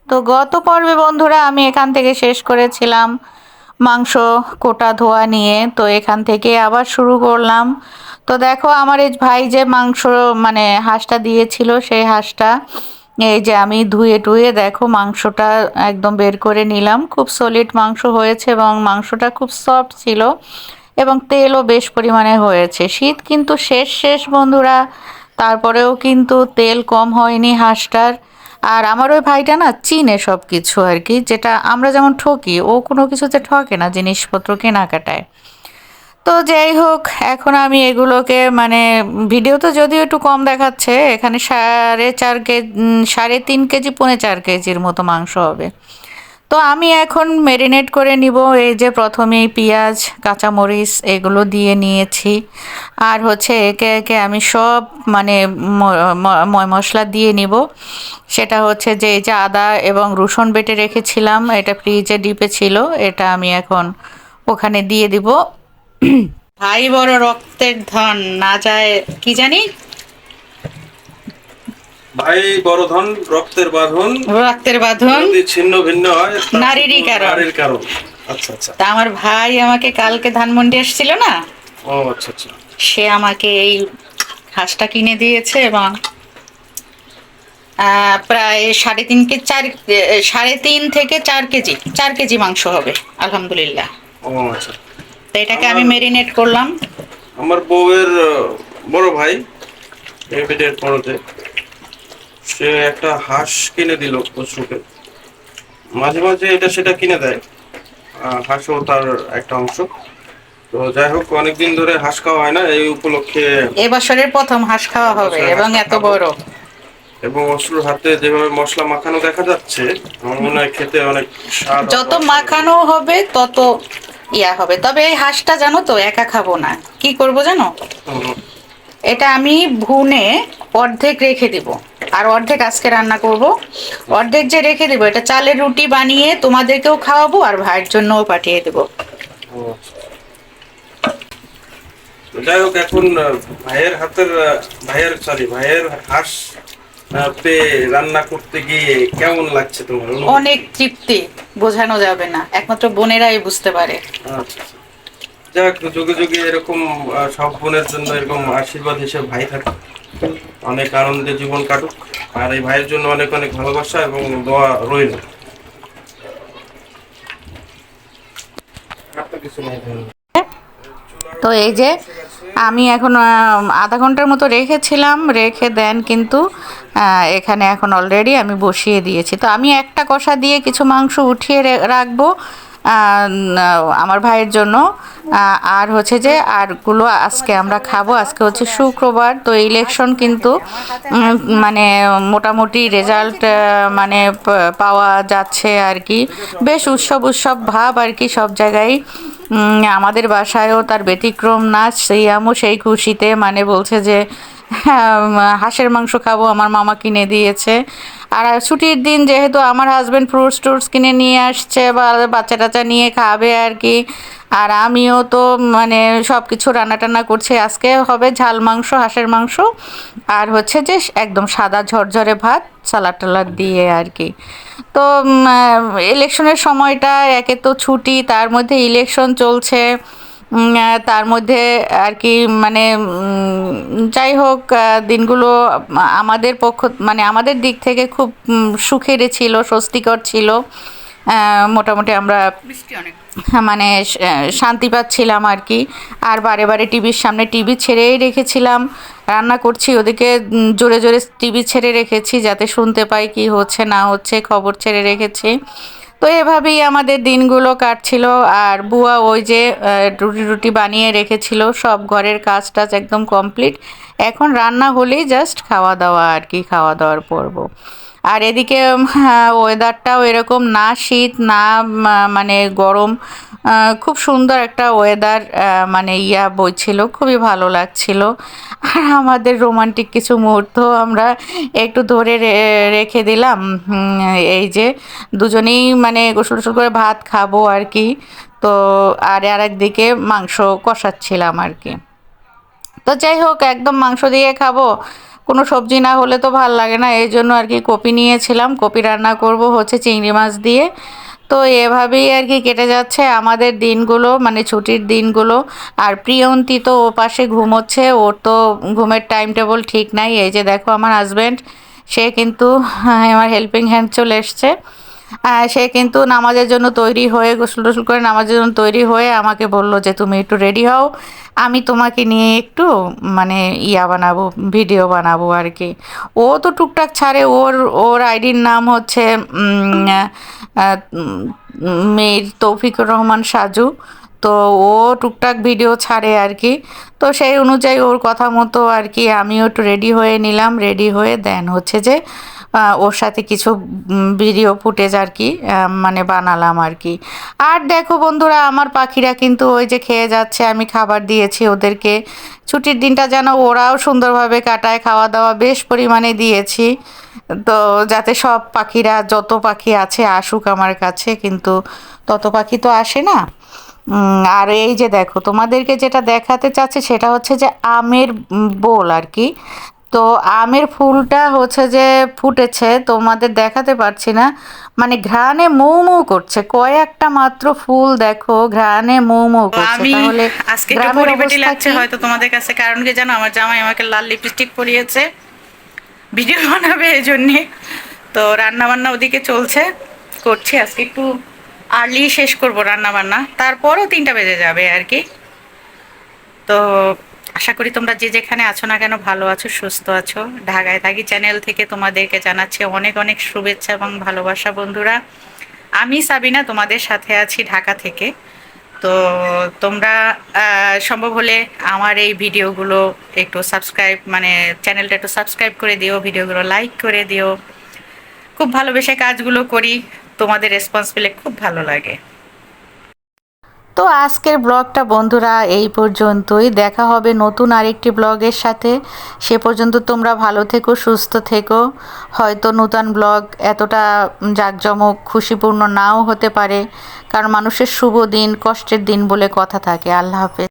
তো গত পর্বে বন্ধুরা আমি এখান থেকে শেষ করেছিলাম মাংস কোটা ধোয়া নিয়ে। তো এখান থেকে আবার শুরু করলাম। তো দেখো আমার এই ভাই যে মাংস মানে হাঁসটা দিয়েছিল, সেই হাঁসটা এই যে আমি ধুয়ে টুয়ে দেখো মাংসটা একদম বের করে নিলাম। খুব সলিড মাংস হয়েছে এবং মাংসটা খুব সফট ছিল এবং তেলও বেশ পরিমাণে হয়েছে। শীত কিন্তু শেষ শেষ বন্ধুরা, তারপরেও কিন্তু তেল কম হয়নি হাঁসটার। আর আমার ওই ভাইটা না চিনে সব কিছু আর কি, যেটা আমরা যেমন ঠকি ও কোনো কিছুতে ঠকে না জিনিসপত্র কেনাকাটায়। তো যাই হোক, এখন আমি এগুলোকে মানে ভিডিওতে যদিও একটু কম দেখাচ্ছে, এখানে 4.5 কেজি 3.5 কেজি 4.5 কেজির মতো মাংস হবে। তো আমি এখন মেরিনেট করে নিব। এই যে প্রথমেই পেঁয়াজ কাঁচামরিচ এগুলো দিয়ে নিয়েছি, আর হচ্ছে একে একে আমি সব মানে মশলা দিয়ে নিব। সেটা হচ্ছে যে এই যে আদা এবং রসুন বেটে রেখেছিলাম, এটা ফ্রিজে ডিপে ছিল, এটা আমি এখন ওখানে দিয়ে দিব। ভাই বড় রক্তের ধন না যায় কি জানি, ভাই বড় ধন রক্তের বাঁধন, রক্তের বাঁধন যদি ছিন্ন ভিন্ন হয় নারীরই কারণ। নারীর কারণ। আচ্ছা আচ্ছা। তা আমার ভাই আমাকে কালকে ধানমন্ডি আসছিল না, ও আচ্ছা আচ্ছা। সে আমাকে এই হাঁসটা কিনে দিয়েছে এবং প্রায় 3.5 থেকে 4 কেজি 4 কেজি মাংস হবে আলহামদুলিল্লাহ। ও আচ্ছা। তো এটাকে আমি আমার মেরিনেট করলাম। আমার বউয়ের বড় ভাই এমবিডের পড়তে সে একটা হাঁস কিনে দিল পশুকে, মাঝে মাঝে এটা সেটা কিনে দেয়। হাঁসও তার একটা অংশ। তো যাই হোক, অনেকদিন ধরে হাঁস খাওয়া হয় না, এই উপলক্ষে এবছরের প্রথম হাঁস খাওয়া হবে এবছর এবং হাঁসটা এত খাবো। বড়। এবং অসুর হাতে যেভাবে মশলা মাখানো দেখা যাচ্ছে, আমার মনে হয় খেতে অনেক স্বাদ যত হবে, অসাধারণ। মাখানো হবে তত ইয়া হবে। তবে এই হাঁসটা জানো তো একা খাবো না, কি করব জানো, হুম, এটা আমি ভুনে অর্ধেক রেখে দিব, আর অর্ধেক আজকে রান্না করব। অর্ধেক যে রেখে দিব এটা চালের রুটি বানিয়ে তোমাদেরকেও খাওয়াবো আর ভাইয়ের জন্যও পাঠিয়ে দেবো। ও আচ্ছা। যাই হোক, এখন ভাইয়ের হাতের ভাইয়ের হাঁস পেয়ে রান্না করতে গিয়ে কেমন লাগছে তোমার অনুভূতি? অনেক তৃপ্তি, বোঝানো যাবে না, একমাত্র বোনেরাই বুঝতে পারে। আচ্ছা আচ্ছা। যাক, যুগে যুগে এরকম সব বোনের জন্য এরকম আশীর্বাদ হিসেবে ভাই থাকে, অনেক আনন্দে জীবন কাটুক। আর এই ভাইয়ের জন্য অনেক অনেক ভালোবাসা এবং দোয়া রইল। আর তো কিছু নাই ধন্যবাদ। চুলার তো উপরে এই যে বসে গেছে। আমি এখন আধা ঘন্টার মতো রেখেছিলাম, রেখে দেন কিন্তু এখানে এখন অলরেডি আমি বসিয়ে দিয়েছি। তো আমি একটা কষা দিয়ে কিছু মাংস উঠিয়ে রাখবো আমার ভাইয়ের জন্য। আর হচ্ছে যে আরগুলো আজকে আমরা খাবো। আজকে হচ্ছে শুক্রবার, তো ইলেকশন কিন্তু মানে মোটামুটি রেজাল্ট মানে পাওয়া যাচ্ছে আর কি। বেশ উৎসব উৎসব ভাব আর কি সব জায়গায়। আমাদের বাসায়ও তার ব্যতিক্রম না, সেই আমও সেই খুশিতে মানে বলছে যে হ্যাঁ, হাঁসের মাংস খাবো, আমার মামা কিনে দিয়েছে। আর ছুটির দিন যেহেতু আমার হাজবেন্ড ফ্রুটস টুটস কিনে নিয়ে আসছে বা বাচ্চা টাচ্চা নিয়ে খাবে আর কি। আর আমিও তো মানে সব কিছু রান্না টান্না করছি। আজকে হবে ঝাল মাংস, হাঁসের মাংস, আর হচ্ছে যে একদম সাদা ঝরঝরে ভাত সালাড টালাড দিয়ে আর কি। তো ইলেকশনের সময়টা একে তো ছুটি, তার মধ্যে ইলেকশন চলছে। তার মধ্যে আর কি মানে যাই হোক, দিনগুলো আমাদের পক্ষ মানে আমাদের দিক থেকে খুব সুখেরই ছিল, স্বস্তিকর ছিল। মোটামুটি আমরা মানে শান্তি পাচ্ছিলাম আর কি। আর বারে বারে টিভির সামনে টিভি ছেড়েই রেখেছিলাম, রান্না করছি ওদিকে জোরে জোরে টিভি ছেড়ে রেখেছি যাতে শুনতে পাই কি হচ্ছে না হচ্ছে, খবর ছেড়ে রেখেছি। তো এভাবেই আমাদের দিনগুলো কাটছিল। আর বুয়া ওই যে রুটি রুটি বানিয়ে রেখেছিল, সব ঘরের কাজ টাজ একদম কমপ্লিট। এখন রান্না হলেই জাস্ট খাওয়া দাওয়া আর কি, খাওয়া দাওয়ার পর্ব। আর এদিকে ওয়েদারটাও এরকম না শীত না মানে গরম, খুব সুন্দর একটা ওয়েদার মানে বইছিল, খুবই ভালো লাগছিল। আর আমাদের রোমান্টিক কিছু মুহূর্ত আমরা একটু ধরে রেখে দিলাম। এই যে দুজনেই মানে গোসল টোসল করে ভাত খাবো আর কি। তো আর একদিকে মাংস কষাচ্ছিলাম আর কি। তো যাই হোক, একদম মাংস দিয়ে খাবো, কোনো সবজি না হলে তো ভাল লাগে না, এই জন্য আর কি কপি নিয়েছিলাম। কপি রান্না করব হচ্ছে চিংড়ি মাছ দিয়ে। তো এভাবেই আর কি কেটে যাচ্ছে আমাদের দিনগুলো, মানে ছুটির দিনগুলো। আর প্রিয়ন্তী তো ও পাশে ঘুমোচ্ছে, ওর তো ঘুমের টাইম টেবল ঠিক নাই। এই যে দেখো আমার হাজব্যান্ড, সে কিন্তু আমার হেল্পিং হ্যান্ড চলে এসছে। সে কিন্তু নামাজের জন্য তৈরি হয়ে, গোসল টোসল করে নামাজের জন্য তৈরি হয়ে আমাকে বলল যে তুমি একটু রেডি হও, আমি তোমাকে নিয়ে একটু মানে বানাবো, ভিডিও বানাবো আর কি। ও তো টুকটাক ছাড়ে, ওর ওর আইডির নাম হচ্ছে মীর তৌফিকুর রহমান সাজু। তো ও টুকটাক ভিডিও ছাড়ে আর কি। তো সেই অনুযায়ী ওর কথা মতো আর কি আমিও একটু রেডি হয়ে নিলাম, রেডি হয়ে দেন হচ্ছে যে ওর সাথে কিছু ভিডিও ফুটেজ আর কি মানে বানালাম আর কি। আর দেখো বন্ধুরা, আমার পাখিরা কিন্তু ওই যে খেয়ে যাচ্ছে, আমি খাবার দিয়েছি ওদেরকে। ছুটির দিনটা যেন ওরাও সুন্দরভাবে কাটায়, খাওয়া দাওয়া বেশ পরিমাণে দিয়েছি। তো যাতে সব পাখিরা, যত পাখি আছে আসুক আমার কাছে, কিন্তু তত পাখি তো আসে না। আর এই যে দেখো, তোমাদেরকে যেটা দেখাতে চাচ্ছি সেটা হচ্ছে যে আমের বোল আর কি। তো আমের ফুলটা হচ্ছে যে ফুটেছে, তোমাদের দেখাতে পারছি না, মানে ঘ্রাণে মৌ মৌ করছে। কয়েকটা মাত্র ফুল দেখো ঘ্রাণে মৌ মৌ তো করছে। আমি তাহলে আজকে একটু গ্রামের পরিপাটি অবস্থা লাগছে কি? হয়তো তোমাদের কাছে, কারণ কি জানো, আমার জামাই আমাকে লাল লিপস্টিক পরিয়েছে ভিডিও বানাবে এই জন্যে। তো রান্না বান্না ওদিকে চলছে, করছি। আজকে একটু আর্লি শেষ করব রান্না বান্না, তারপরও 3টা বেজে যাবে আর কি। তো আশা করি তোমরা যে যেখানে আছো না কেন ভালো আছো, সুস্থ আছো। ঢাকায় থাকি চ্যানেল থেকে তোমাদেরকে জানাচ্ছি অনেক অনেক শুভেচ্ছা এবং ভালোবাসা বন্ধুরা। আমি সাবিনা তোমাদের সাথে আছি ঢাকা থেকে। তো তোমরা সম্ভব হলে আমার এই ভিডিওগুলো একটু সাবস্ক্রাইব, মানে চ্যানেলটা একটু সাবস্ক্রাইব করে দিও, ভিডিওগুলো লাইক করে দিও। খুব ভালোবেসে কাজগুলো করি, তোমাদের রেসপন্স পেলে খুব ভালো লাগে। তো আজকের ব্লগটা বন্ধুরা এই পর্যন্তই। দেখা হবে নতুন আরেকটি ব্লগের সাথে। সে পর্যন্ত তোমরা ভালো থেকো, সুস্থ থেকো। হয়তো নতুন ব্লগ এতটা জাঁকজমক খুশিপূর্ণ নাও হতে পারে, কারণ মানুষের শুভ দিন কষ্টের দিন বলে কথা থাকে। আল্লাহ হাফেজ।